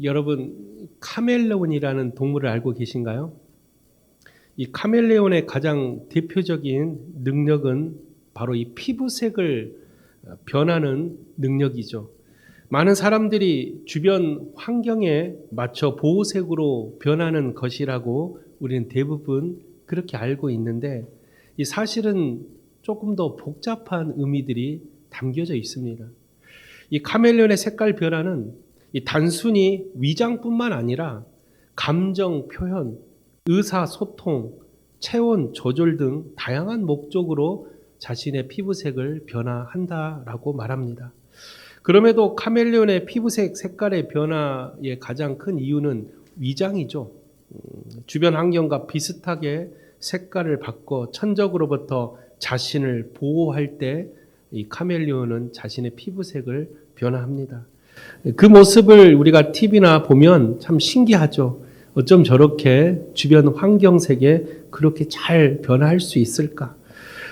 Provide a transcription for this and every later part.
여러분, 카멜레온이라는 동물을 알고 계신가요? 이 카멜레온의 가장 대표적인 능력은 바로 이 피부색을 변하는 능력이죠. 많은 사람들이 주변 환경에 맞춰 보호색으로 변하는 것이라고 우리는 대부분 그렇게 알고 있는데, 이 사실은 조금 더 복잡한 의미들이 담겨져 있습니다. 이 카멜레온의 색깔 변화는 이 단순히 위장뿐만 아니라 감정 표현, 의사소통, 체온 조절 등 다양한 목적으로 자신의 피부색을 변화한다라고 말합니다. 그럼에도 카멜레온의 피부색 색깔의 변화의 가장 큰 이유는 위장이죠. 주변 환경과 비슷하게 색깔을 바꿔 천적으로부터 자신을 보호할 때 이 카멜레온은 자신의 피부색을 변화합니다. 그 모습을 우리가 TV나 보면 참 신기하죠. 어쩜 저렇게 주변 환경색에 그렇게 잘 변화할 수 있을까?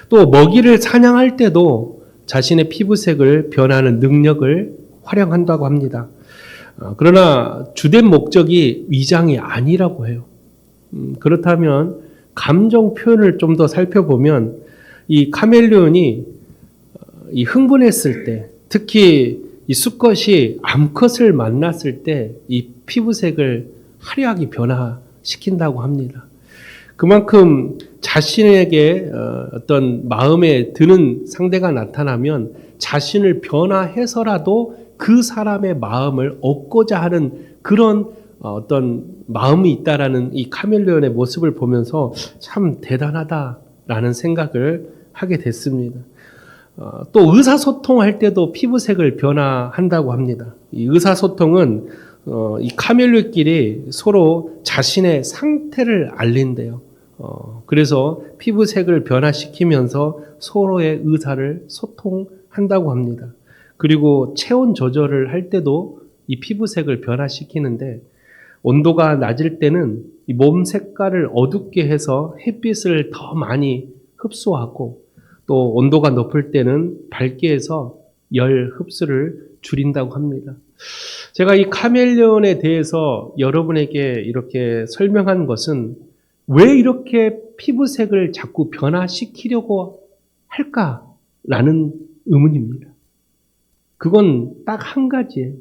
또 먹이를 사냥할 때도 자신의 피부색을 변화하는 능력을 활용한다고 합니다. 그러나 주된 목적이 위장이 아니라고 해요. 그렇다면 감정 표현을 좀 더 살펴보면 이 카멜레온이 이 흥분했을 때, 특히 이 수컷이 암컷을 만났을 때 이 피부색을 화려하게 변화시킨다고 합니다. 그만큼 자신에게 어떤 마음에 드는 상대가 나타나면 자신을 변화해서라도 그 사람의 마음을 얻고자 하는 그런 어떤 마음이 있다라는 이 카멜레온의 모습을 보면서 참 대단하다라는 생각을 하게 됐습니다. 또 의사소통할 때도 피부색을 변화한다고 합니다. 이 의사소통은 이 카멜레온끼리 서로 자신의 상태를 알린대요. 그래서 피부색을 변화시키면서 서로의 의사를 소통한다고 합니다. 그리고 체온 조절을 할 때도 이 피부색을 변화시키는데, 온도가 낮을 때는 이 몸 색깔을 어둡게 해서 햇빛을 더 많이 흡수하고, 또 온도가 높을 때는 밝게 해서 열 흡수를 줄인다고 합니다. 제가 이 카멜레온에 대해서 여러분에게 이렇게 설명한 것은 왜 이렇게 피부색을 자꾸 변화시키려고 할까라는 의문입니다. 그건 딱 한 가지예요.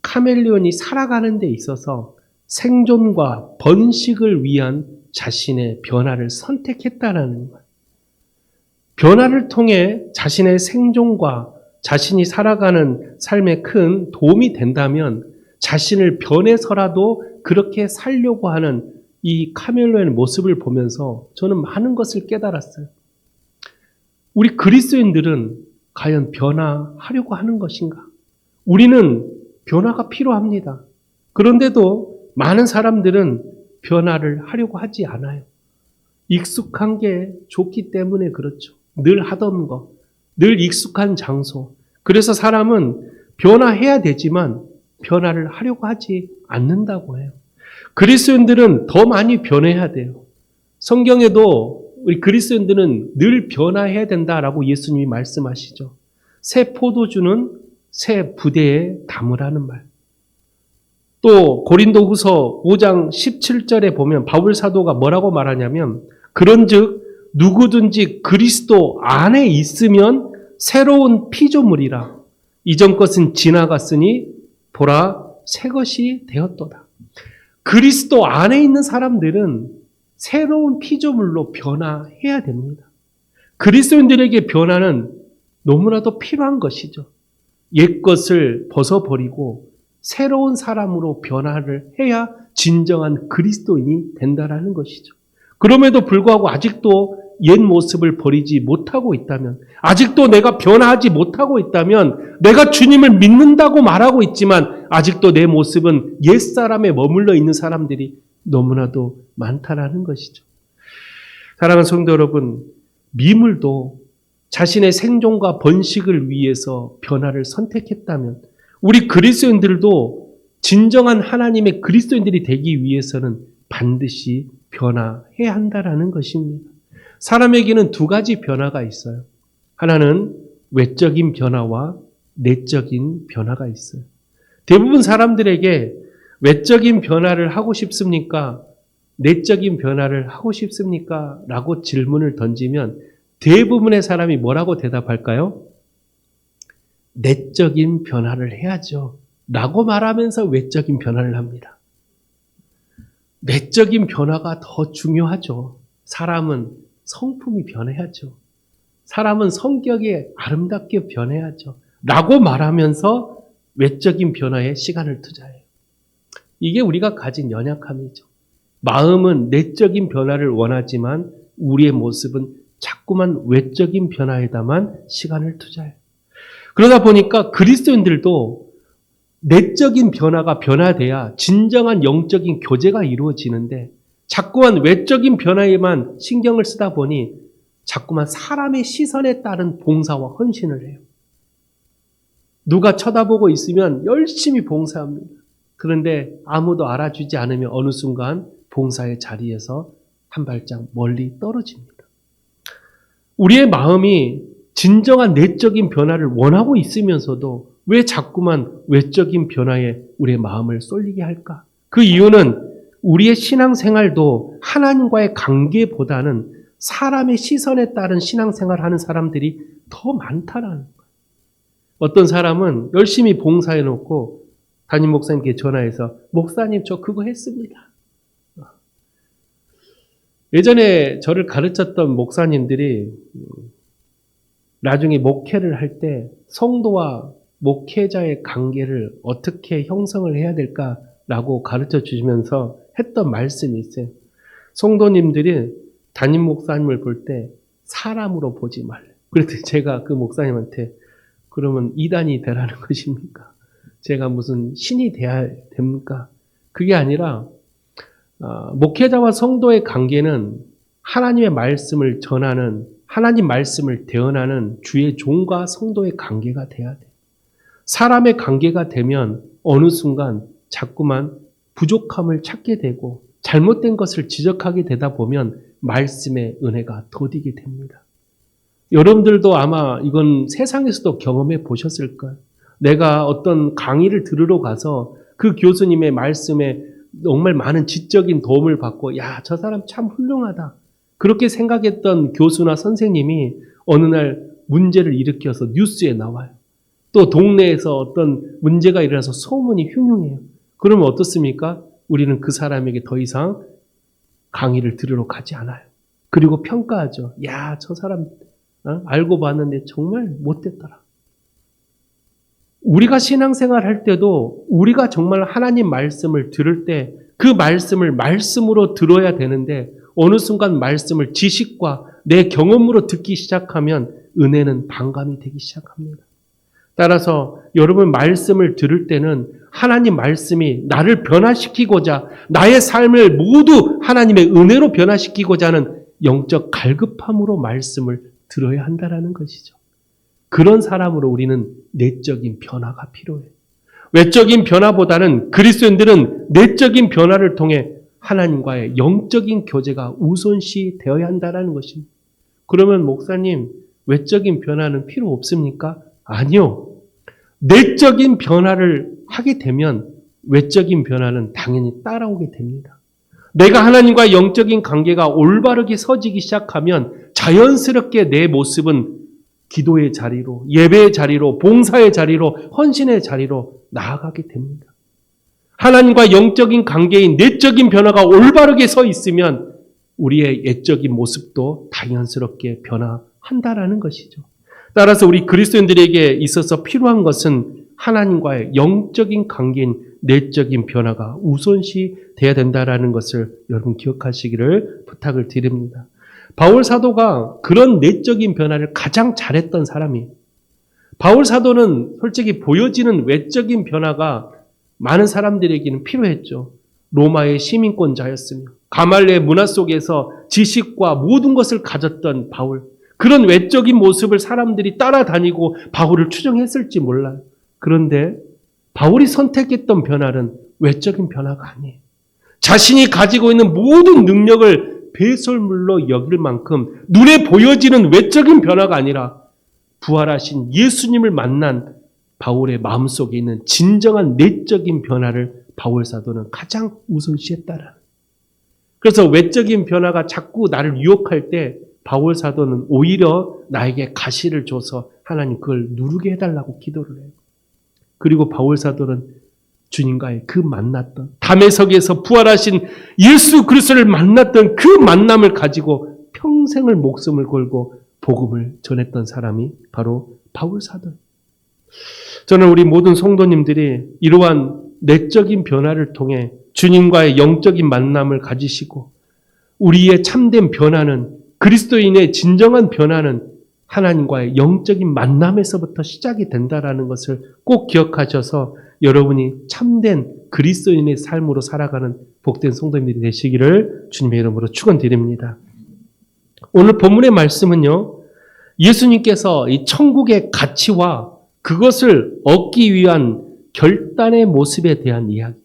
카멜레온이 살아가는 데 있어서 생존과 번식을 위한 자신의 변화를 선택했다라는 거예요. 변화를 통해 자신의 생존과 자신이 살아가는 삶에 큰 도움이 된다면 자신을 변해서라도 그렇게 살려고 하는 이 카멜레온의 모습을 보면서 저는 많은 것을 깨달았어요. 우리 그리스도인들은 과연 변화하려고 하는 것인가? 우리는 변화가 필요합니다. 그런데도 많은 사람들은 변화를 하려고 하지 않아요. 익숙한 게 좋기 때문에 그렇죠. 늘 하던 거, 늘 익숙한 장소. 그래서 사람은 변화해야 되지만 변화를 하려고 하지 않는다고 해요. 그리스도인들은 더 많이 변해야 돼요. 성경에도 우리 그리스도인들은 늘 변화해야 된다라고 예수님이 말씀하시죠. 새 포도주는 새 부대에 담으라는 말. 또 고린도후서 5장 17절에 보면 바울 사도가 뭐라고 말하냐면, 그런즉 누구든지 그리스도 안에 있으면 새로운 피조물이라. 이전 것은 지나갔으니 보라 새 것이 되었도다. 그리스도 안에 있는 사람들은 새로운 피조물로 변화해야 됩니다. 그리스도인들에게 변화는 너무나도 필요한 것이죠. 옛 것을 벗어버리고 새로운 사람으로 변화를 해야 진정한 그리스도인이 된다라는 것이죠. 그럼에도 불구하고 아직도 옛 모습을 버리지 못하고 있다면, 아직도 내가 변화하지 못하고 있다면, 내가 주님을 믿는다고 말하고 있지만 아직도 내 모습은 옛사람에 머물러 있는 사람들이 너무나도 많다라는 것이죠. 사랑하는 성도 여러분, 미물도 자신의 생존과 번식을 위해서 변화를 선택했다면 우리 그리스도인들도 진정한 하나님의 그리스도인들이 되기 위해서는 반드시 변화해야 한다라는 것입니다. 사람에게는 두 가지 변화가 있어요. 하나는 외적인 변화와 내적인 변화가 있어요. 대부분 사람들에게 외적인 변화를 하고 싶습니까? 내적인 변화를 하고 싶습니까? 라고 질문을 던지면 대부분의 사람이 뭐라고 대답할까요? 내적인 변화를 해야죠. 라고 말하면서 외적인 변화를 합니다. 내적인 변화가 더 중요하죠. 사람은 성품이 변해야죠. 사람은 성격이 아름답게 변해야죠. 라고 말하면서 외적인 변화에 시간을 투자해요. 이게 우리가 가진 연약함이죠. 마음은 내적인 변화를 원하지만 우리의 모습은 자꾸만 외적인 변화에다만 시간을 투자해요. 그러다 보니까 그리스도인들도 내적인 변화가 변화돼야 진정한 영적인 교제가 이루어지는데 자꾸만 외적인 변화에만 신경을 쓰다 보니 자꾸만 사람의 시선에 따른 봉사와 헌신을 해요. 누가 쳐다보고 있으면 열심히 봉사합니다. 그런데 아무도 알아주지 않으면 어느 순간 봉사의 자리에서 한 발짝 멀리 떨어집니다. 우리의 마음이 진정한 내적인 변화를 원하고 있으면서도 왜 자꾸만 외적인 변화에 우리의 마음을 쏠리게 할까? 그 이유는 우리의 신앙생활도 하나님과의 관계보다는 사람의 시선에 따른 신앙생활을 하는 사람들이 더 많다라는 거예요. 어떤 사람은 열심히 봉사해놓고 담임 목사님께 전화해서 목사님 저 그거 했습니다. 예전에 저를 가르쳤던 목사님들이 나중에 목회를 할 때 성도와 목회자의 관계를 어떻게 형성을 해야 될까라고 가르쳐 주시면서 했던 말씀이 있어요. 성도님들이 담임 목사님을 볼 때 사람으로 보지 말래. 그랬더니 제가 그 목사님한테 그러면 이단이 되라는 것입니까? 제가 무슨 신이 돼야 됩니까? 그게 아니라 목회자와 성도의 관계는 하나님의 말씀을 전하는 하나님 말씀을 대언하는 주의 종과 성도의 관계가 돼야 돼. 사람의 관계가 되면 어느 순간 자꾸만 부족함을 찾게 되고 잘못된 것을 지적하게 되다 보면 말씀의 은혜가 더디게 됩니다. 여러분들도 아마 이건 세상에서도 경험해 보셨을 거예요. 내가 어떤 강의를 들으러 가서 그 교수님의 말씀에 정말 많은 지적인 도움을 받고 야, 저 사람 참 훌륭하다. 그렇게 생각했던 교수나 선생님이 어느 날 문제를 일으켜서 뉴스에 나와요. 또 동네에서 어떤 문제가 일어나서 소문이 흉흉해요. 그러면 어떻습니까? 우리는 그 사람에게 더 이상 강의를 들으러 가지 않아요. 그리고 평가하죠. 야, 저 사람 알고 봤는데 정말 못됐더라. 우리가 신앙생활 할 때도 우리가 정말 하나님 말씀을 들을 때 그 말씀을 말씀으로 들어야 되는데 어느 순간 말씀을 지식과 내 경험으로 듣기 시작하면 은혜는 반감이 되기 시작합니다. 따라서 여러분 말씀을 들을 때는 하나님 말씀이 나를 변화시키고자 나의 삶을 모두 하나님의 은혜로 변화시키고자 하는 영적 갈급함으로 말씀을 들어야 한다는 것이죠. 그런 사람으로 우리는 내적인 변화가 필요해요. 외적인 변화보다는 그리스도인들은 내적인 변화를 통해 하나님과의 영적인 교제가 우선시 되어야 한다는 것입니다. 그러면 목사님, 외적인 변화는 필요 없습니까? 아니요. 내적인 변화를 하게 되면 외적인 변화는 당연히 따라오게 됩니다. 내가 하나님과 영적인 관계가 올바르게 서지기 시작하면 자연스럽게 내 모습은 기도의 자리로, 예배의 자리로, 봉사의 자리로, 헌신의 자리로 나아가게 됩니다. 하나님과 영적인 관계인 내적인 변화가 올바르게 서 있으면 우리의 예적인 모습도 당연스럽게 변화한다라는 것이죠. 따라서 우리 그리스도인들에게 있어서 필요한 것은 하나님과의 영적인 관계인 내적인 변화가 우선시 돼야 된다라는 것을 여러분 기억하시기를 부탁을 드립니다. 바울 사도가 그런 내적인 변화를 가장 잘했던 사람이에요. 바울 사도는 솔직히 보여지는 외적인 변화가 많은 사람들에게는 필요했죠. 로마의 시민권자였으며 가말리의 문화 속에서 지식과 모든 것을 가졌던 바울. 그런 외적인 모습을 사람들이 따라다니고 바울을 추종했을지 몰라요. 그런데 바울이 선택했던 변화는 외적인 변화가 아니에요. 자신이 가지고 있는 모든 능력을 배설물로 여길 만큼 눈에 보여지는 외적인 변화가 아니라 부활하신 예수님을 만난 바울의 마음속에 있는 진정한 내적인 변화를 바울 사도는 가장 우선시했다라. 그래서 외적인 변화가 자꾸 나를 유혹할 때 바울 사도는 오히려 나에게 가시를 줘서 하나님 그걸 누르게 해달라고 기도를 해요. 그리고 바울 사도는 주님과의 그 만났던 담에석에서 부활하신 예수 그리스도를 만났던 그 만남을 가지고 평생을 목숨을 걸고 복음을 전했던 사람이 바로 바울 사도예요. 저는 우리 모든 성도님들이 이러한 내적인 변화를 통해 주님과의 영적인 만남을 가지시고 우리의 참된 변화는 그리스도인의 진정한 변화는 하나님과의 영적인 만남에서부터 시작이 된다라는 것을 꼭 기억하셔서 여러분이 참된 그리스도인의 삶으로 살아가는 복된 성도님들이 되시기를 주님의 이름으로 축원드립니다. 오늘 본문의 말씀은요, 예수님께서 이 천국의 가치와 그것을 얻기 위한 결단의 모습에 대한 이야기.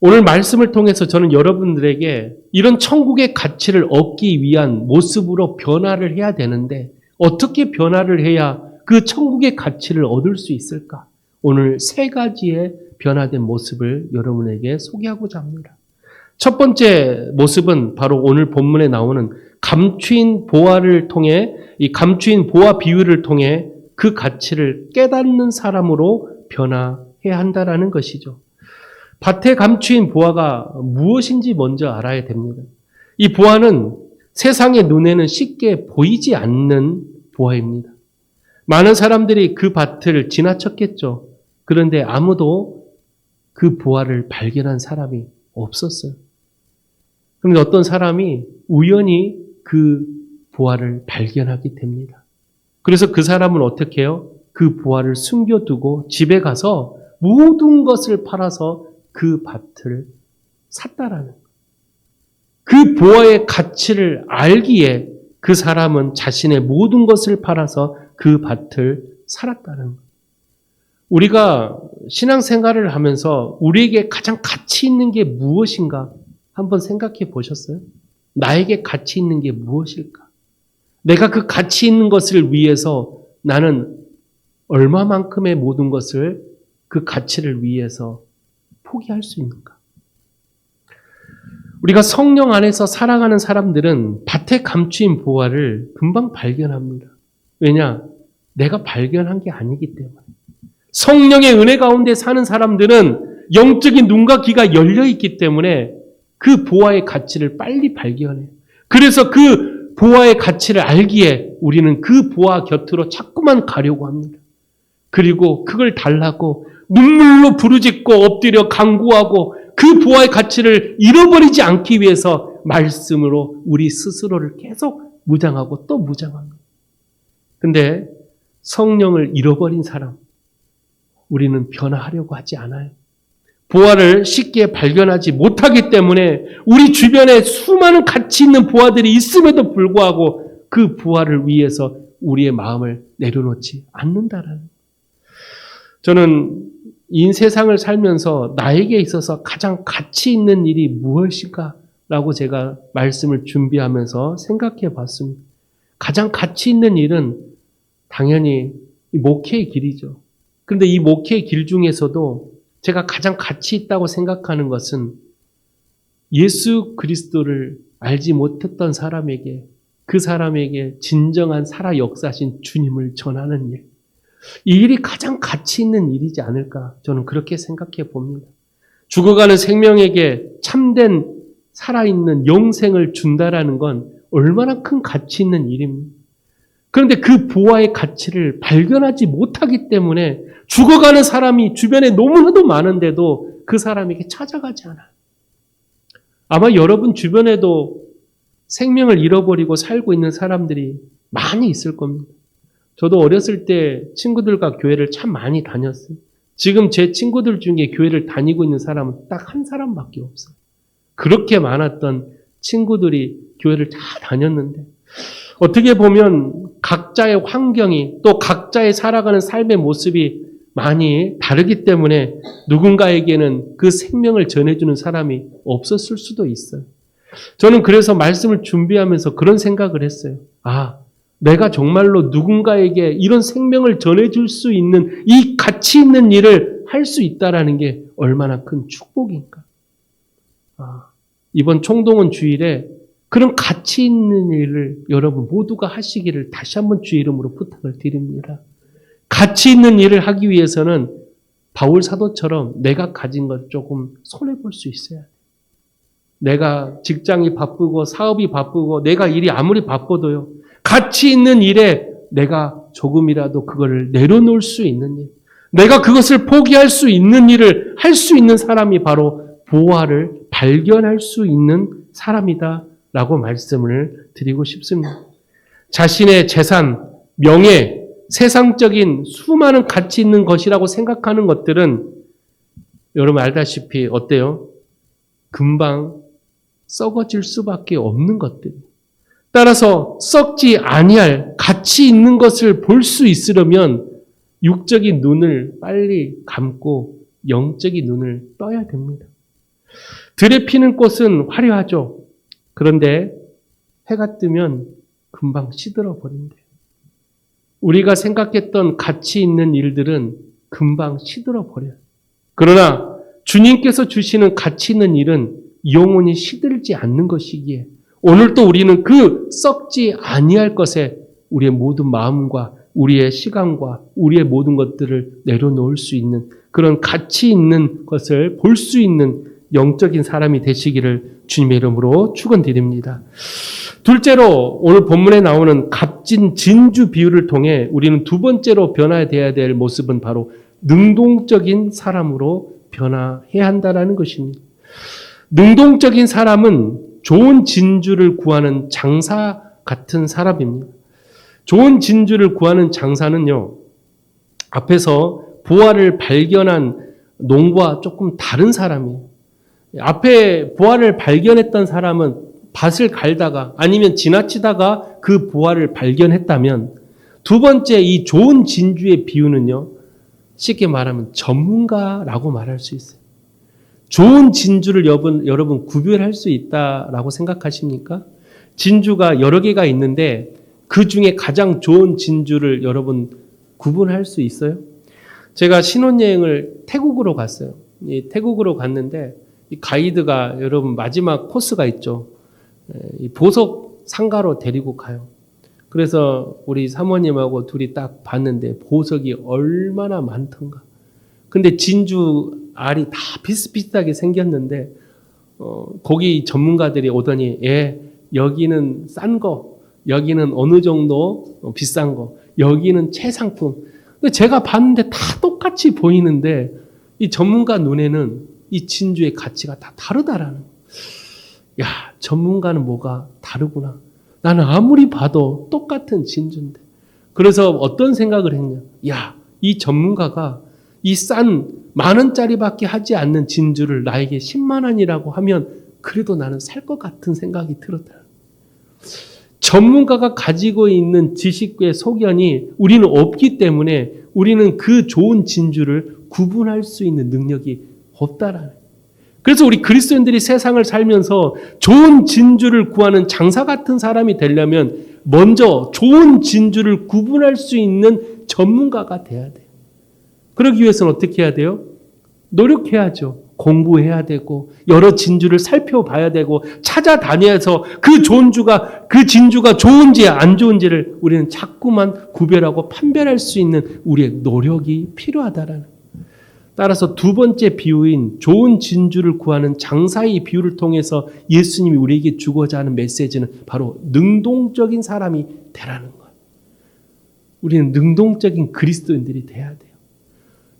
오늘 말씀을 통해서 저는 여러분들에게 이런 천국의 가치를 얻기 위한 모습으로 변화를 해야 되는데 어떻게 변화를 해야 그 천국의 가치를 얻을 수 있을까? 오늘 3가지의 변화된 모습을 여러분에게 소개하고자 합니다. 첫 번째 모습은 바로 오늘 본문에 나오는 감추인 보화를 통해 이 감추인 보화 비유를 통해 그 가치를 깨닫는 사람으로 변화해야 한다라는 것이죠. 밭에 감추인 보화가 무엇인지 먼저 알아야 됩니다. 이 보화는 세상의 눈에는 쉽게 보이지 않는 보화입니다. 많은 사람들이 그 밭을 지나쳤겠죠. 그런데 아무도 그 보화를 발견한 사람이 없었어요. 그런데 어떤 사람이 우연히 그 보화를 발견하게 됩니다. 그래서 그 사람은 어떻게 해요? 그 보화를 숨겨두고 집에 가서 모든 것을 팔아서 그 밭을 샀다라는 거예요. 그 보화의 가치를 알기에 그 사람은 자신의 모든 것을 팔아서 그 밭을 살았다는 거예요. 우리가 신앙생활을 하면서 우리에게 가장 가치 있는 게 무엇인가 한번 생각해 보셨어요? 나에게 가치 있는 게 무엇일까? 내가 그 가치 있는 것을 위해서 나는 얼마만큼의 모든 것을 그 가치를 위해서 포기할 수 있는가? 우리가 성령 안에서 살아가는 사람들은 밭에 감추인 보화를 금방 발견합니다. 왜냐? 내가 발견한 게 아니기 때문에. 성령의 은혜 가운데 사는 사람들은 영적인 눈과 귀가 열려 있기 때문에 그 보화의 가치를 빨리 발견해요. 그래서 그 보화의 가치를 알기에 우리는 그 보화 곁으로 자꾸만 가려고 합니다. 그리고 그걸 달라고 눈물로 부르짖고 엎드려 간구하고 그 보화의 가치를 잃어버리지 않기 위해서 말씀으로 우리 스스로를 계속 무장하고 또 무장합니다. 근데 성령을 잃어버린 사람, 우리는 변화하려고 하지 않아요. 보화를 쉽게 발견하지 못하기 때문에 우리 주변에 수많은 가치 있는 보화들이 있음에도 불구하고 그 보화를 위해서 우리의 마음을 내려놓지 않는다라는. 저는 이 세상을 살면서 나에게 있어서 가장 가치 있는 일이 무엇일까라고 제가 말씀을 준비하면서 생각해 봤습니다. 가장 가치 있는 일은 당연히 목회의 길이죠. 그런데 이 목회의 길 중에서도 제가 가장 가치 있다고 생각하는 것은 예수 그리스도를 알지 못했던 사람에게 그 사람에게 진정한 살아 역사하신 주님을 전하는 일. 이 일이 가장 가치 있는 일이지 않을까 저는 그렇게 생각해 봅니다. 죽어가는 생명에게 참된 살아있는 영생을 준다라는 건 얼마나 큰 가치 있는 일입니다. 그런데 그 보화의 가치를 발견하지 못하기 때문에 죽어가는 사람이 주변에 너무나도 많은데도 그 사람에게 찾아가지 않아요. 아마 여러분 주변에도 생명을 잃어버리고 살고 있는 사람들이 많이 있을 겁니다. 저도 어렸을 때 친구들과 교회를 참 많이 다녔어요. 지금 제 친구들 중에 교회를 다니고 있는 사람은 딱 한 사람밖에 없어요. 그렇게 많았던 친구들이 교회를 다 다녔는데 어떻게 보면 각자의 환경이 또 각자의 살아가는 삶의 모습이 많이 다르기 때문에 누군가에게는 그 생명을 전해주는 사람이 없었을 수도 있어요. 저는 그래서 말씀을 준비하면서 그런 생각을 했어요. 내가 정말로 누군가에게 이런 생명을 전해줄 수 있는 이 가치 있는 일을 할 수 있다라는 게 얼마나 큰 축복인가. 이번 총동원 주일에 그런 가치 있는 일을 여러분 모두가 하시기를 다시 한번 주의 이름으로 부탁을 드립니다. 가치 있는 일을 하기 위해서는 바울 사도처럼 내가 가진 것 조금 손해볼 수 있어야 돼. 내가 직장이 바쁘고 사업이 바쁘고 내가 일이 아무리 바빠도요. 가치 있는 일에 내가 조금이라도 그거를 내려놓을 수 있는 일. 내가 그것을 포기할 수 있는 일을 할 수 있는 사람이 바로 보화를 발견할 수 있는 사람이다라고 말씀을 드리고 싶습니다. 자신의 재산, 명예, 세상적인 수많은 가치 있는 것이라고 생각하는 것들은 여러분 알다시피 어때요? 금방 썩어질 수밖에 없는 것들. 따라서 썩지 아니할 가치 있는 것을 볼 수 있으려면 육적인 눈을 빨리 감고 영적인 눈을 떠야 됩니다. 들에 피는 꽃은 화려하죠. 그런데 해가 뜨면 금방 시들어 버린대요. 우리가 생각했던 가치 있는 일들은 금방 시들어 버려요. 그러나 주님께서 주시는 가치 있는 일은 영원히 시들지 않는 것이기에 오늘도 우리는 그 썩지 아니할 것에 우리의 모든 마음과 우리의 시간과 우리의 모든 것들을 내려놓을 수 있는 그런 가치 있는 것을 볼 수 있는 영적인 사람이 되시기를 주님의 이름으로 축원드립니다. 둘째로 오늘 본문에 나오는 값진 진주 비유를 통해 우리는 두 번째로 변화되어야 될 모습은 바로 능동적인 사람으로 변화해야 한다는 것입니다. 능동적인 사람은 좋은 진주를 구하는 장사 같은 사람입니다. 좋은 진주를 구하는 장사는요, 앞에서 보화를 발견한 농부와 조금 다른 사람이에요. 앞에 보화를 발견했던 사람은 밭을 갈다가 아니면 지나치다가 그 보화를 발견했다면 두 번째 이 좋은 진주의 비유는요, 쉽게 말하면 전문가라고 말할 수 있어요. 좋은 진주를 여러분 구별할 수 있다라고 생각하십니까? 진주가 여러 개가 있는데 그 중에 가장 좋은 진주를 여러분 구분할 수 있어요? 제가 신혼여행을 태국으로 갔어요. 태국으로 갔는데 이 가이드가 여러분 마지막 코스가 있죠. 이 보석 상가로 데리고 가요. 그래서 우리 사모님하고 둘이 딱 봤는데 보석이 얼마나 많던가. 근데 진주 알이 다 비슷비슷하게 생겼는데 거기 전문가들이 오더니 여기는 싼 거, 여기는 어느 정도 비싼 거, 여기는 최상품. 근데 제가 봤는데 다 똑같이 보이는데 이 전문가 눈에는 이 진주의 가치가 다 다르다라는 거예요. 야, 전문가는 뭐가 다르구나. 나는 아무리 봐도 똑같은 진주인데. 그래서 어떤 생각을 했냐. 야, 이 전문가가 이 싼 10,000원짜리밖에 하지 않는 진주를 나에게 10만 원이라고 하면 그래도 나는 살 것 같은 생각이 들었다. 전문가가 가지고 있는 지식의 소견이 우리는 없기 때문에 우리는 그 좋은 진주를 구분할 수 있는 능력이 없다라는 거예요. 그래서 우리 그리스도인들이 세상을 살면서 좋은 진주를 구하는 장사 같은 사람이 되려면 먼저 좋은 진주를 구분할 수 있는 전문가가 돼야 돼요. 그러기 위해서는 어떻게 해야 돼요? 노력해야죠. 공부해야 되고 여러 진주를 살펴봐야 되고 찾아다녀서 그 진주가 좋은지 안 좋은지를 우리는 자꾸만 구별하고 판별할 수 있는 우리의 노력이 필요하다라는. 따라서 두 번째 비유인 좋은 진주를 구하는 장사의 비유를 통해서 예수님이 우리에게 주고자 하는 메시지는 바로 능동적인 사람이 되라는 거예요. 우리는 능동적인 그리스도인들이 돼야 돼요.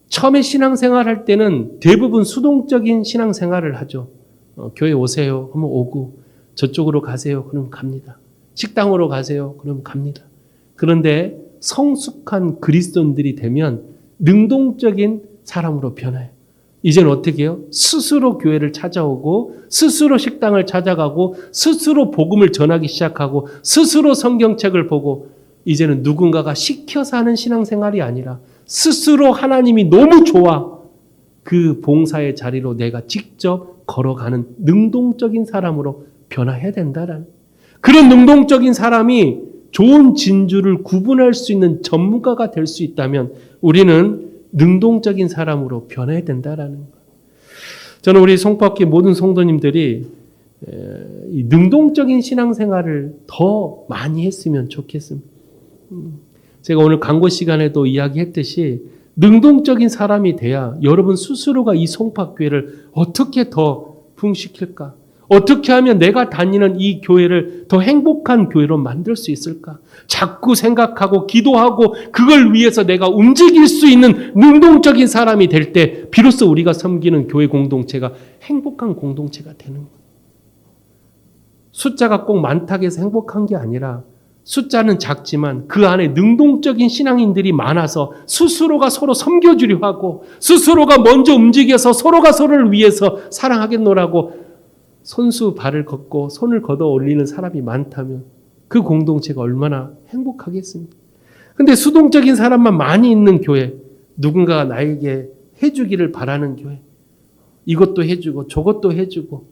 처음에 신앙생활 할 때는 대부분 수동적인 신앙생활을 하죠. 교회 오세요. 그러면 오고, 저쪽으로 가세요. 그러면 갑니다. 식당으로 가세요. 그러면 갑니다. 그런데 성숙한 그리스도인들이 되면 능동적인 사람으로 변해요. 이제는 어떻게 해요? 스스로 교회를 찾아오고, 스스로 식당을 찾아가고, 스스로 복음을 전하기 시작하고, 스스로 성경책을 보고, 이제는 누군가가 시켜서 하는 신앙생활이 아니라 스스로 하나님이 너무 좋아. 그 봉사의 자리로 내가 직접 걸어가는 능동적인 사람으로 변화해야 된다라는. 그런 능동적인 사람이 좋은 진주를 구분할 수 있는 전문가가 될 수 있다면 우리는 능동적인 사람으로 변해야 된다라는 것. 저는 우리 송파교회 모든 성도님들이 이 능동적인 신앙생활을 더 많이 했으면 좋겠습니다. 제가 오늘 광고 시간에도 이야기했듯이 능동적인 사람이 돼야 여러분 스스로가 이 송파교회를 어떻게 더 부흥시킬까? 어떻게 하면 내가 다니는 이 교회를 더 행복한 교회로 만들 수 있을까? 자꾸 생각하고 기도하고 그걸 위해서 내가 움직일 수 있는 능동적인 사람이 될 때 비로소 우리가 섬기는 교회 공동체가 행복한 공동체가 되는 거예요. 숫자가 꼭 많다고 해서 행복한 게 아니라 숫자는 작지만 그 안에 능동적인 신앙인들이 많아서 스스로가 서로 섬겨주려 하고 스스로가 먼저 움직여서 서로가 서로를 위해서 사랑하겠노라고 손수 발을 걷고 손을 걷어 올리는 사람이 많다면 그 공동체가 얼마나 행복하겠습니까? 근데 수동적인 사람만 많이 있는 교회, 누군가가 나에게 해주기를 바라는 교회, 이것도 해주고 저것도 해주고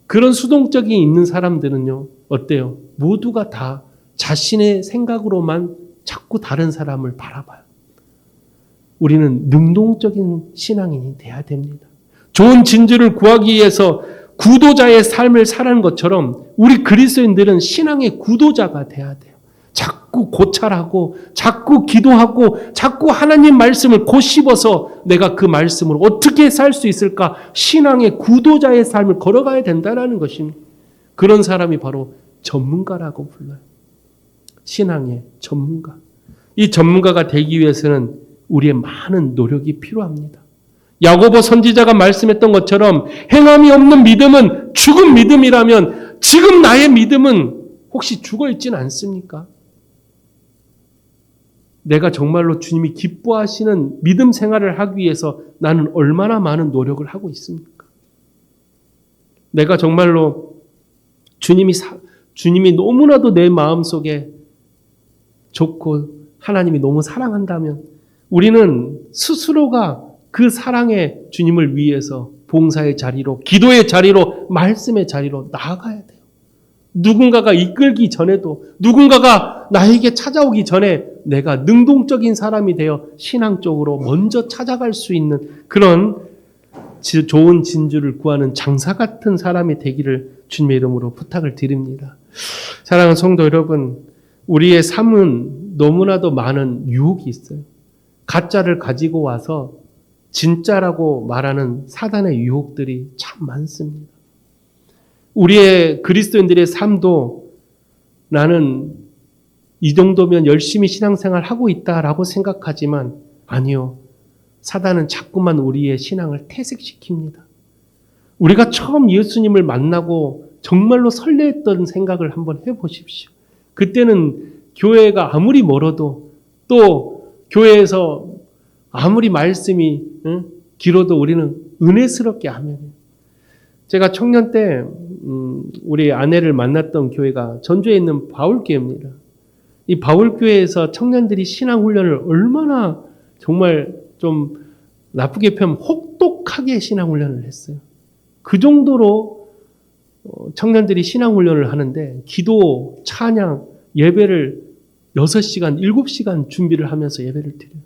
그런 수동적인 있는 사람들은요, 어때요? 모두가 다 자신의 생각으로만 자꾸 다른 사람을 바라봐요. 우리는 능동적인 신앙인이 돼야 됩니다. 좋은 진주를 구하기 위해서 구도자의 삶을 사는 것처럼 우리 그리스도인들은 신앙의 구도자가 돼야 돼요. 자꾸 고찰하고 자꾸 기도하고 자꾸 하나님 말씀을 고씹어서 내가 그 말씀으로 어떻게 살 수 있을까? 신앙의 구도자의 삶을 걸어가야 된다는 것입니다. 그런 사람이 바로 전문가라고 불러요. 신앙의 전문가. 이 전문가가 되기 위해서는 우리의 많은 노력이 필요합니다. 야고보 선지자가 말씀했던 것처럼 행함이 없는 믿음은 죽은 믿음이라면 지금 나의 믿음은 혹시 죽어 있지는 않습니까? 내가 정말로 주님이 기뻐하시는 믿음 생활을 하기 위해서 나는 얼마나 많은 노력을 하고 있습니까? 내가 정말로 주님이 너무나도 내 마음속에 좋고 하나님이 너무 사랑한다면 우리는 스스로가 그 사랑의 주님을 위해서 봉사의 자리로, 기도의 자리로, 말씀의 자리로 나아가야 돼요. 누군가가 이끌기 전에도, 누군가가 나에게 찾아오기 전에 내가 능동적인 사람이 되어 신앙적으로 먼저 찾아갈 수 있는 그런 좋은 진주를 구하는 장사 같은 사람이 되기를 주님의 이름으로 부탁을 드립니다. 사랑하는 성도 여러분, 우리의 삶은 너무나도 많은 유혹이 있어요. 가짜를 가지고 와서 진짜라고 말하는 사단의 유혹들이 참 많습니다. 우리의 그리스도인들의 삶도 나는 이 정도면 열심히 신앙생활 하고 있다라고 생각하지만 아니요. 사단은 자꾸만 우리의 신앙을 퇴색시킵니다. 우리가 처음 예수님을 만나고 정말로 설레했던 생각을 한번 해보십시오. 그때는 교회가 아무리 멀어도 또 교회에서 아무리 말씀이 길어도 우리는 은혜스럽게 하면 제가 청년 때 우리 아내를 만났던 교회가 전주에 있는 바울교회입니다. 이 바울교회에서 청년들이 신앙훈련을 얼마나 정말 좀 나쁘게 표현하면 혹독하게 신앙훈련을 했어요. 그 정도로 청년들이 신앙훈련을 하는데 기도, 찬양, 예배를 6시간, 7시간 준비를 하면서 예배를 드려요.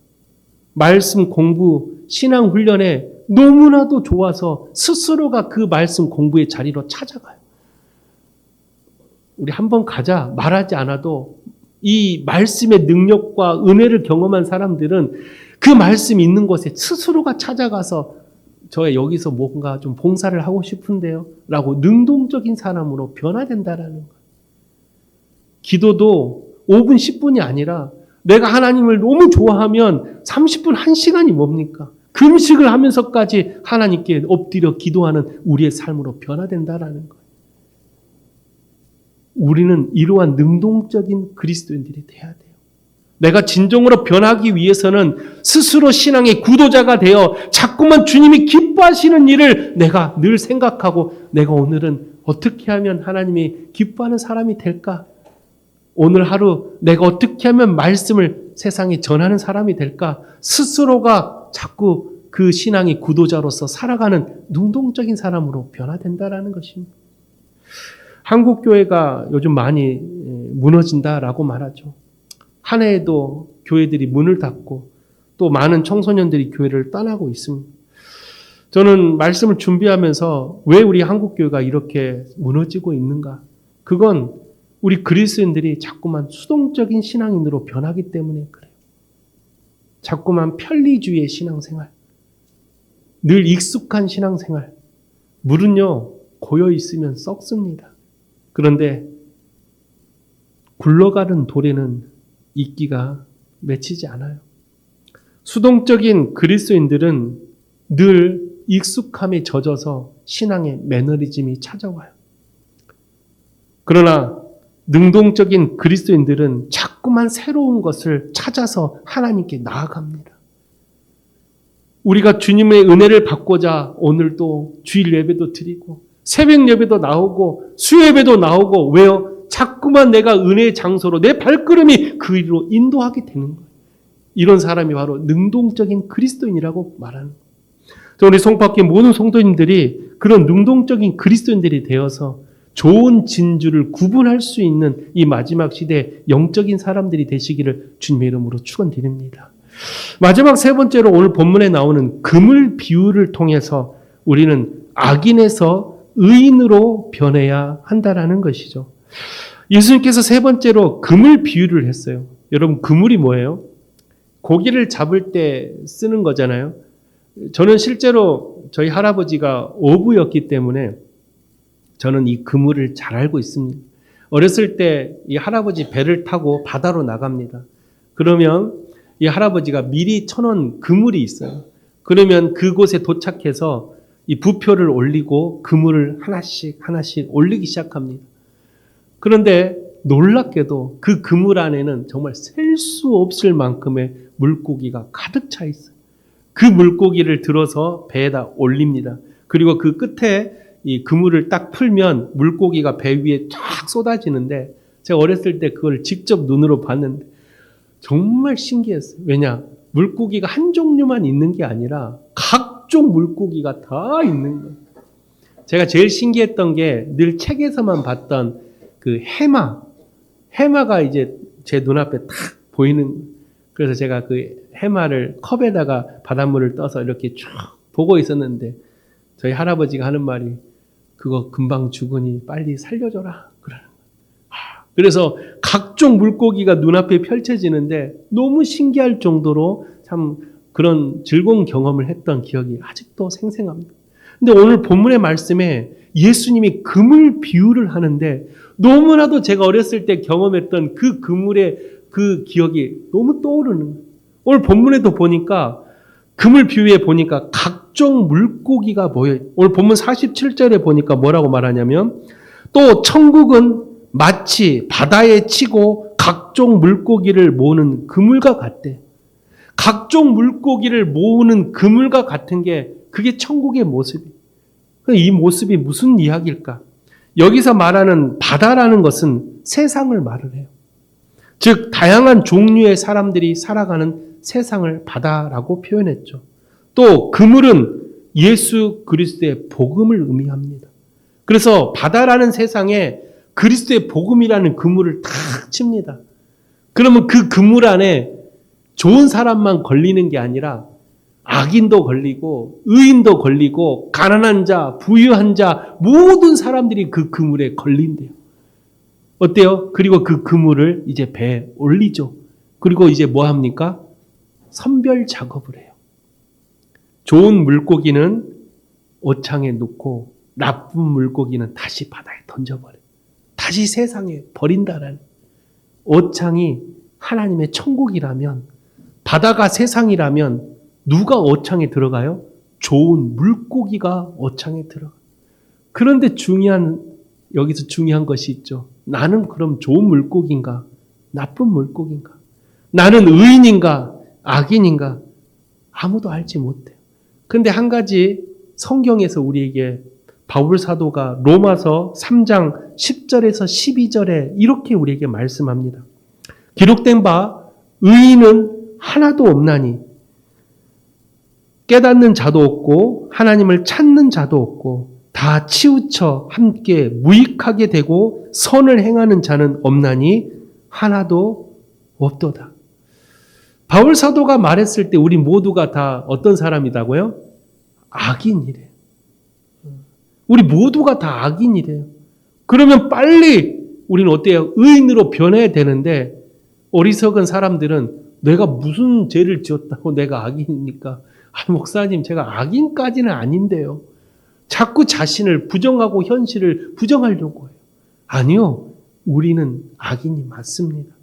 말씀 공부, 신앙 훈련에 너무나도 좋아서 스스로가 그 말씀 공부의 자리로 찾아가요. 우리 한번 가자 말하지 않아도 이 말씀의 능력과 은혜를 경험한 사람들은 그 말씀이 있는 곳에 스스로가 찾아가서 저 여기서 뭔가 좀 봉사를 하고 싶은데요 라고 능동적인 사람으로 변화된다라는 거예요. 기도도 5분, 10분이 아니라 내가 하나님을 너무 좋아하면 30분, 1시간이 뭡니까? 금식을 하면서까지 하나님께 엎드려 기도하는 우리의 삶으로 변화된다라는 거예요. 우리는 이러한 능동적인 그리스도인들이 돼야 돼요. 내가 진정으로 변하기 위해서는 스스로 신앙의 구도자가 되어 자꾸만 주님이 기뻐하시는 일을 내가 늘 생각하고 내가 오늘은 어떻게 하면 하나님이 기뻐하는 사람이 될까? 오늘 하루 내가 어떻게 하면 말씀을 세상에 전하는 사람이 될까? 스스로가 자꾸 그 신앙의 구도자로서 살아가는 능동적인 사람으로 변화된다라는 것입니다. 한국 교회가 요즘 많이 무너진다라고 말하죠. 한 해에도 교회들이 문을 닫고 또 많은 청소년들이 교회를 떠나고 있습니다. 저는 말씀을 준비하면서 왜 우리 한국교회가 이렇게 무너지고 있는가? 그건 우리 그리스도인들이 자꾸만 수동적인 신앙인으로 변하기 때문에 그래요. 자꾸만 편리주의의 신앙생활, 늘 익숙한 신앙생활, 물은요 고여 있으면 썩습니다. 그런데 굴러가는 돌에는 이끼가 맺히지 않아요. 수동적인 그리스도인들은 늘 익숙함에 젖어서 신앙의 매너리즘이 찾아와요. 그러나 능동적인 그리스도인들은 자꾸만 새로운 것을 찾아서 하나님께 나아갑니다. 우리가 주님의 은혜를 받고자 오늘도 주일 예배도 드리고 새벽 예배도 나오고 수요예배도 나오고 왜요? 자꾸만 내가 은혜의 장소로 내 발걸음이 그 일로 인도하게 되는 거예요. 이런 사람이 바로 능동적인 그리스도인이라고 말하는 거예요. 우리 송파교회 모든 성도님들이 그런 능동적인 그리스도인들이 되어서 좋은 진주를 구분할 수 있는 이 마지막 시대에 영적인 사람들이 되시기를 주님의 이름으로 축원드립니다. 마지막 세 번째로 오늘 본문에 나오는 그물 비유를 통해서 우리는 악인에서 의인으로 변해야 한다라는 것이죠. 예수님께서 세 번째로 그물 비유를 했어요. 여러분 그물이 뭐예요? 고기를 잡을 때 쓰는 거잖아요. 저는 실제로 저희 할아버지가 어부였기 때문에 저는 이 그물을 잘 알고 있습니다. 어렸을 때 이 할아버지 배를 타고 바다로 나갑니다. 그러면 이 할아버지가 미리 쳐놓은 그물이 있어요. 그러면 그곳에 도착해서 이 부표를 올리고 그물을 하나씩 올리기 시작합니다. 그런데 놀랍게도 그 그물 안에는 정말 셀 수 없을 만큼의 물고기가 가득 차 있어요. 그 물고기를 들어서 배에다 올립니다. 그리고 그 끝에 이 그물을 딱 풀면 물고기가 배 위에 쫙 쏟아지는데 제가 어렸을 때 그걸 직접 눈으로 봤는데 정말 신기했어요. 왜냐? 물고기가 한 종류만 있는 게 아니라 각종 물고기가 다 있는 거예요. 제가 제일 신기했던 게 늘 책에서만 봤던 그 해마가 이제 제 눈앞에 탁 보이는, 그래서 제가 그 해마를 컵에다가 바닷물을 떠서 이렇게 쭉 보고 있었는데 저희 할아버지가 하는 말이 그거 금방 죽으니 빨리 살려줘라 그러는 거예요. 그래서 각종 물고기가 눈앞에 펼쳐지는데 너무 신기할 정도로 참 그런 즐거운 경험을 했던 기억이 아직도 생생합니다. 근데 오늘 본문의 말씀에 예수님이 그물 비유를 하는데 너무나도 제가 어렸을 때 경험했던 그 그물의 그 기억이 너무 떠오르는 거예요. 오늘 본문에도 보니까 그물 비유에 보니까 각종 물고기가 모여. 오늘 본문 47절에 보니까 뭐라고 말하냐면 또 천국은 마치 바다에 치고 각종 물고기를 모으는 그물과 같대. 각종 물고기를 모으는 그물과 같은 게 그게 천국의 모습이에요. 이 모습이 무슨 이야기일까? 여기서 말하는 바다라는 것은 세상을 말을 해요. 즉 다양한 종류의 사람들이 살아가는 세상을 바다라고 표현했죠. 또 그물은 예수 그리스도의 복음을 의미합니다. 그래서 바다라는 세상에 그리스도의 복음이라는 그물을 탁 칩니다. 그러면 그 그물 안에 좋은 사람만 걸리는 게 아니라 악인도 걸리고 의인도 걸리고 가난한 자, 부유한 자 모든 사람들이 그 그물에 걸린대요. 어때요? 그리고 그 그물을 이제 배에 올리죠. 그리고 이제 뭐 합니까? 선별 작업을 해요. 좋은 물고기는 옷창에 놓고 나쁜 물고기는 다시 바다에 던져버려요. 다시 세상에 버린다라는. 옷창이 하나님의 천국이라면, 바다가 세상이라면 누가 옷창에 들어가요? 좋은 물고기가 옷창에 들어가요. 그런데 여기서 중요한 것이 있죠. 나는 그럼 좋은 물고기인가? 나쁜 물고기인가? 나는 의인인가? 악인인가? 아무도 알지 못해요. 그런데 한 가지 성경에서 우리에게 바울 사도가 로마서 3장 10절에서 12절에 이렇게 우리에게 말씀합니다. 기록된 바 의인은 하나도 없나니 깨닫는 자도 없고 하나님을 찾는 자도 없고 다 치우쳐 함께 무익하게 되고 선을 행하는 자는 없나니 하나도 없도다. 바울 사도가 말했을 때 우리 모두가 다 어떤 사람이라고요? 악인이래요. 우리 모두가 다 악인이래요. 그러면 빨리 우리는 어때요? 의인으로 변해야 되는데 어리석은 사람들은 내가 무슨 죄를 지었다고 내가 악인입니까? 목사님 제가 악인까지는 아닌데요. 자꾸 자신을 부정하고 현실을 부정하려고 해요. 아니요. 우리는 악인이 맞습니다.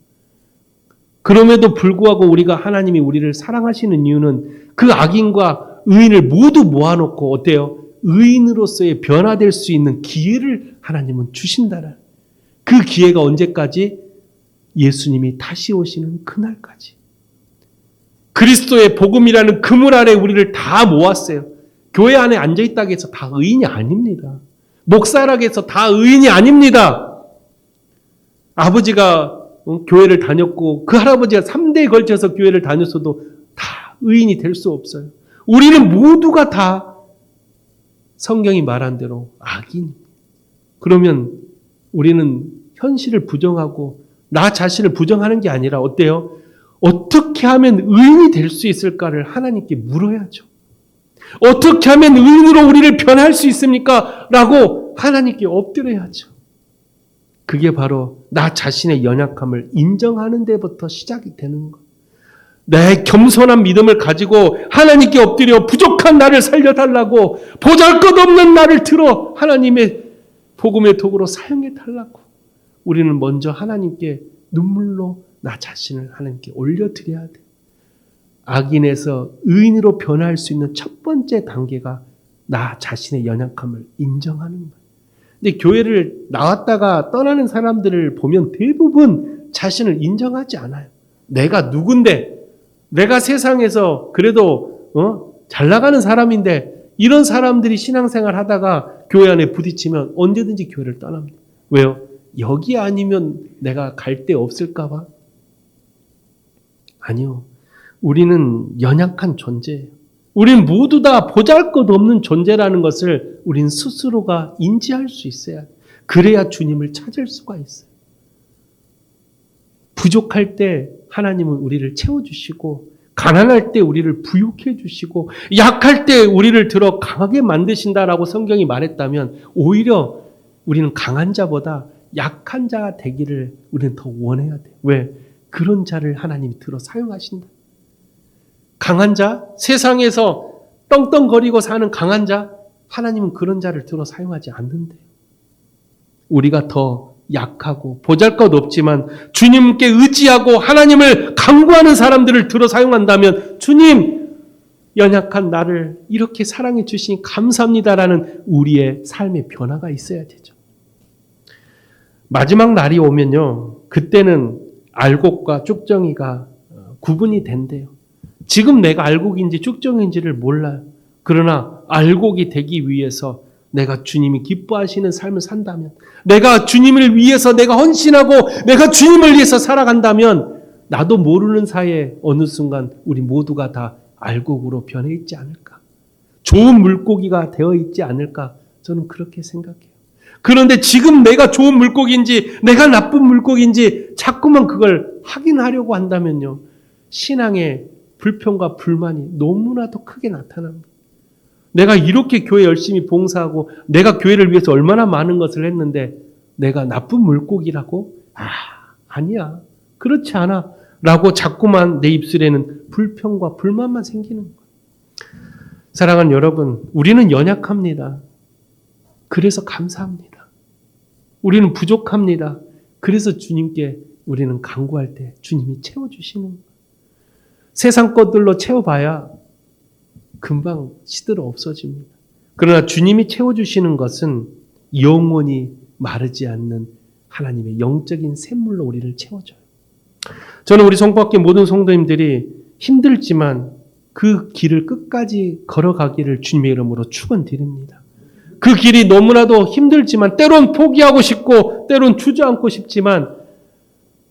그럼에도 불구하고 우리가 하나님이 우리를 사랑하시는 이유는 그 악인과 의인을 모두 모아놓고 어때요? 의인으로서의 변화될 수 있는 기회를 하나님은 주신다는 그 기회가 언제까지? 예수님이 다시 오시는 그날까지. 그리스도의 복음이라는 그물 아래 우리를 다 모았어요. 교회 안에 앉아있다고 해서 다 의인이 아닙니다. 목사라고 해서 다 의인이 아닙니다. 아버지가 교회를 다녔고 그 할아버지가 3대에 걸쳐서 교회를 다녔어도 다 의인이 될 수 없어요. 우리는 모두가 다 성경이 말한 대로 악인입니다. 그러면 우리는 현실을 부정하고 나 자신을 부정하는 게 아니라 어때요? 어떻게 하면 의인이 될 수 있을까를 하나님께 물어야죠. 어떻게 하면 의인으로 우리를 변할 수 있습니까? 라고 하나님께 엎드려야죠. 그게 바로 나 자신의 연약함을 인정하는 데부터 시작이 되는 것. 내 겸손한 믿음을 가지고 하나님께 엎드려 부족한 나를 살려달라고 보잘것없는 나를 들어 하나님의 복음의 도구로 사용해달라고 우리는 먼저 하나님께 눈물로 나 자신을 하나님께 올려드려야 돼. 악인에서 의인으로 변할 수 있는 첫 번째 단계가 나 자신의 연약함을 인정하는 거예요. 근데 교회를 나왔다가 떠나는 사람들을 보면 대부분 자신을 인정하지 않아요. 내가 누군데, 내가 세상에서 그래도 잘 나가는 사람인데 이런 사람들이 신앙생활 하다가 교회 안에 부딪히면 언제든지 교회를 떠납니다. 왜요? 여기 아니면 내가 갈 데 없을까 봐? 아니요. 우리는 연약한 존재예요. 우린 모두 다 보잘것없는 존재라는 것을 우린 스스로가 인지할 수 있어야 돼요. 그래야 주님을 찾을 수가 있어요. 부족할 때 하나님은 우리를 채워주시고 가난할 때 우리를 부유케 해주시고 약할 때 우리를 들어 강하게 만드신다라고 성경이 말했다면 오히려 우리는 강한 자보다 약한 자가 되기를 우리는 더 원해야 돼요. 왜? 그런 자를 하나님이 들어 사용하신다. 강한 자, 세상에서 떵떵거리고 사는 강한 자, 하나님은 그런 자를 들어 사용하지 않는데요. 우리가 더 약하고 보잘것없지만 주님께 의지하고 하나님을 간구하는 사람들을 들어 사용한다면 주님, 연약한 나를 이렇게 사랑해 주시니 감사합니다라는 우리의 삶의 변화가 있어야 되죠. 마지막 날이 오면요. 그때는 알곡과 쭉정이가 구분이 된대요. 지금 내가 알곡인지 쭉정인지를 몰라요. 그러나 알곡이 되기 위해서 내가 주님이 기뻐하시는 삶을 산다면, 내가 주님을 위해서 내가 헌신하고 내가 주님을 위해서 살아간다면 나도 모르는 사이에 어느 순간 우리 모두가 다 알곡으로 변해 있지 않을까. 좋은 물고기가 되어 있지 않을까. 저는 그렇게 생각해요. 그런데 지금 내가 좋은 물고기인지 내가 나쁜 물고기인지 자꾸만 그걸 확인하려고 한다면요. 신앙의 불평과 불만이 너무나도 크게 나타납니다. 내가 이렇게 교회 열심히 봉사하고 내가 교회를 위해서 얼마나 많은 것을 했는데 내가 나쁜 물고기라고? 아니야. 그렇지 않아. 라고 자꾸만 내 입술에는 불평과 불만만 생기는 거예요. 사랑하는 여러분, 우리는 연약합니다. 그래서 감사합니다. 우리는 부족합니다. 그래서 주님께 우리는 간구할 때 주님이 채워주시는 거예요. 세상 것들로 채워봐야 금방 시들어 없어집니다. 그러나 주님이 채워주시는 것은 영원히 마르지 않는 하나님의 영적인 샘물로 우리를 채워줘요. 저는 우리 성부학교 모든 성도님들이 힘들지만 그 길을 끝까지 걸어가기를 주님의 이름으로 축원드립니다. 그 길이 너무나도 힘들지만 때론 포기하고 싶고 때론 주저앉고 싶지만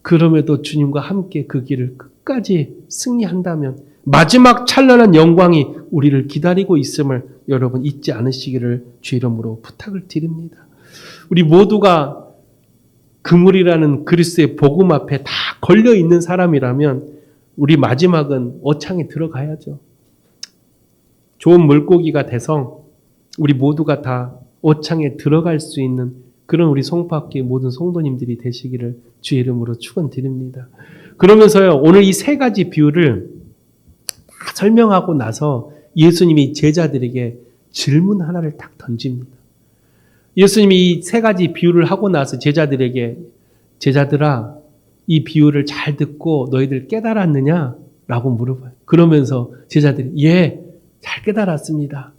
그럼에도 주님과 함께 그 길을 끝까지 승리한다면 마지막 찬란한 영광이 우리를 기다리고 있음을 여러분 잊지 않으시기를 주 이름으로 부탁을 드립니다. 우리 모두가 그물이라는 그리스도의 복음 앞에 다 걸려 있는 사람이라면 우리 마지막은 어창에 들어가야죠. 좋은 물고기가 돼서 우리 모두가 다 어창에 들어갈 수 있는 그런 우리 송파학교의 모든 성도님들이 되시기를 주의 이름으로 축원드립니다. 그러면서요, 오늘 이 세 가지 비유를 다 설명하고 나서 예수님이 제자들에게 질문 하나를 딱 던집니다. 예수님이 이 세 가지 비유를 하고 나서 제자들에게, 제자들아, 이 비유를 잘 듣고 너희들 깨달았느냐? 라고 물어봐요. 그러면서 제자들이 예, 잘 깨달았습니다.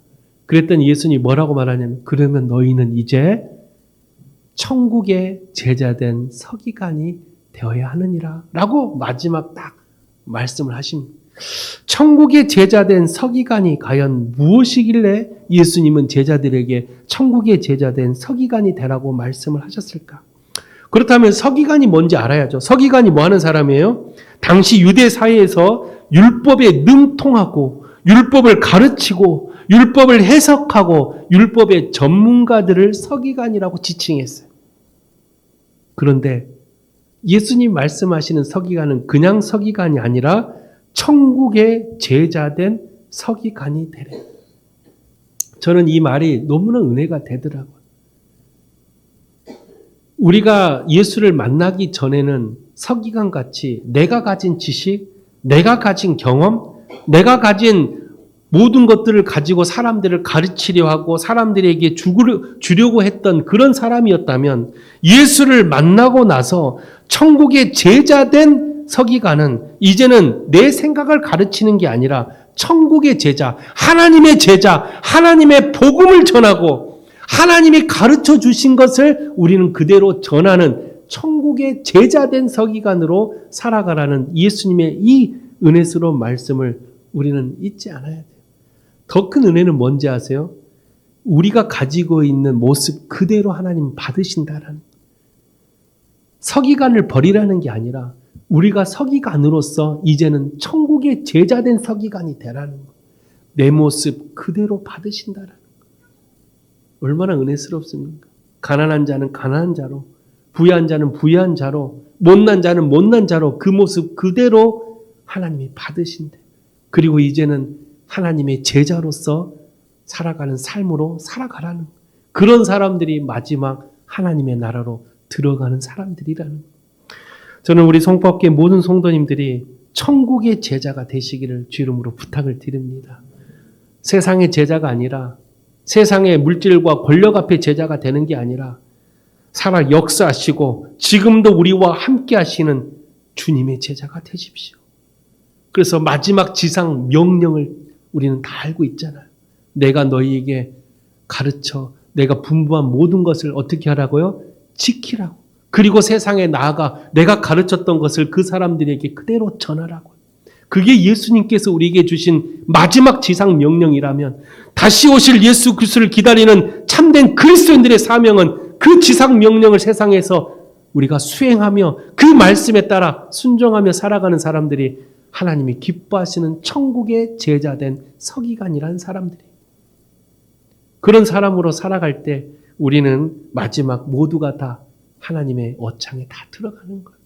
그랬더니 예수님이 뭐라고 말하냐면, 그러면 너희는 이제 천국의 제자된 서기관이 되어야 하느니라 라고 마지막 딱 말씀을 하십니다. 천국의 제자된 서기관이 과연 무엇이길래 예수님은 제자들에게 천국의 제자된 서기관이 되라고 말씀을 하셨을까? 그렇다면 서기관이 뭔지 알아야죠. 서기관이 뭐 하는 사람이에요? 당시 유대 사회에서 율법에 능통하고 율법을 가르치고 율법을 해석하고 율법의 전문가들을 서기관이라고 지칭했어요. 그런데 예수님 말씀하시는 서기관은 그냥 서기관이 아니라 천국의 제자된 서기관이 되래. 저는 이 말이 너무나 은혜가 되더라고요. 우리가 예수를 만나기 전에는 서기관같이 내가 가진 지식, 내가 가진 경험, 내가 가진 모든 것들을 가지고 사람들을 가르치려 하고 사람들에게 주려고 했던 그런 사람이었다면 예수를 만나고 나서 천국의 제자된 서기관은 이제는 내 생각을 가르치는 게 아니라 천국의 제자, 하나님의 제자, 하나님의 복음을 전하고 하나님이 가르쳐 주신 것을 우리는 그대로 전하는 천국의 제자된 서기관으로 살아가라는 예수님의 이 은혜스러운 말씀을 우리는 잊지 않아야 돼요. 더 큰 은혜는 뭔지 아세요? 우리가 가지고 있는 모습 그대로 하나님 받으신다라는, 서기관을 버리라는 게 아니라 우리가 서기관으로서 이제는 천국의 제자된 서기관이 되라는 거. 내 모습 그대로 받으신다라는 거. 얼마나 은혜스럽습니까? 가난한 자는 가난한 자로, 부유한 자는 부유한 자로, 못난 자는 못난 자로 그 모습 그대로 하나님이 받으신대. 그리고 이제는 하나님의 제자로서 살아가는 삶으로 살아가라는 거. 그런 사람들이 마지막 하나님의 나라로 들어가는 사람들이라는 거. 저는 우리 송파교회 모든 성도님들이 천국의 제자가 되시기를 주 이름으로 부탁을 드립니다. 세상의 제자가 아니라 세상의 물질과 권력 앞에 제자가 되는 게 아니라 살아 역사하시고 지금도 우리와 함께 하시는 주님의 제자가 되십시오. 그래서 마지막 지상 명령을 우리는 다 알고 있잖아요. 내가 너희에게 가르쳐 내가 분부한 모든 것을 어떻게 하라고요? 지키라고. 그리고 세상에 나아가 내가 가르쳤던 것을 그 사람들에게 그대로 전하라고. 그게 예수님께서 우리에게 주신 마지막 지상 명령이라면 다시 오실 예수 그리스도를 기다리는 참된 그리스도인들의 사명은 그 지상 명령을 세상에서 우리가 수행하며 그 말씀에 따라 순종하며 살아가는 사람들이 하나님이 기뻐하시는 천국의 제자된 서기관이라는 사람들이에요. 그런 사람으로 살아갈 때 우리는 마지막 모두가 다 하나님의 어창에 다 들어가는 거예요.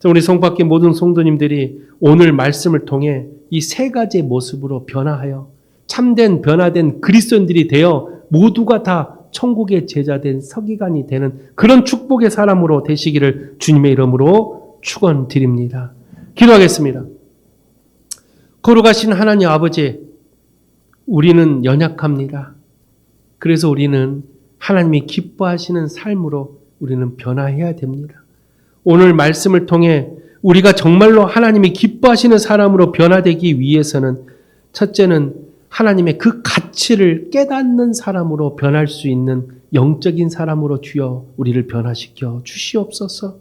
우리 송파교회 모든 성도님들이 오늘 말씀을 통해 이 세 가지의 모습으로 변화하여 참된 변화된 그리스도인들이 되어 모두가 다 천국의 제자된 서기관이 되는 그런 축복의 사람으로 되시기를 주님의 이름으로 축원드립니다. 기도하겠습니다. 거룩하신 하나님 아버지, 우리는 연약합니다. 그래서 우리는 하나님이 기뻐하시는 삶으로 우리는 변화해야 됩니다. 오늘 말씀을 통해 우리가 정말로 하나님이 기뻐하시는 사람으로 변화되기 위해서는 첫째는 하나님의 그 가치를 깨닫는 사람으로 변할 수 있는 영적인 사람으로 주여 우리를 변화시켜 주시옵소서.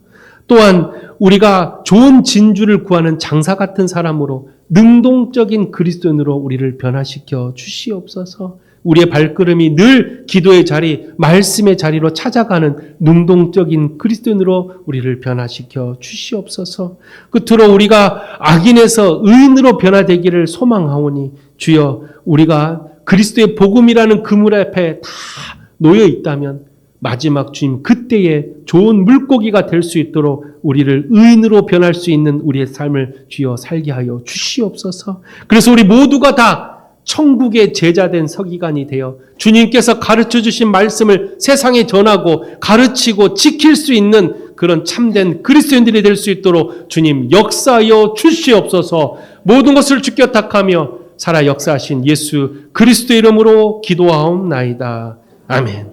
또한 우리가 좋은 진주를 구하는 장사 같은 사람으로 능동적인 그리스도인으로 우리를 변화시켜 주시옵소서. 우리의 발걸음이 늘 기도의 자리, 말씀의 자리로 찾아가는 능동적인 그리스도인으로 우리를 변화시켜 주시옵소서. 끝으로 우리가 악인에서 의인으로 변화되기를 소망하오니 주여, 우리가 그리스도의 복음이라는 그물 앞에 다 놓여 있다면 마지막 주님 그때에 좋은 물고기가 될 수 있도록 우리를 의인으로 변할 수 있는 우리의 삶을 주여 살게 하여 주시옵소서. 그래서 우리 모두가 다 천국의 제자된 서기관이 되어 주님께서 가르쳐 주신 말씀을 세상에 전하고 가르치고 지킬 수 있는 그런 참된 그리스도인들이 될 수 있도록 주님 역사하여 주시옵소서. 모든 것을 주께 탁하며 살아 역사하신 예수 그리스도 이름으로 기도하옵나이다. 아멘.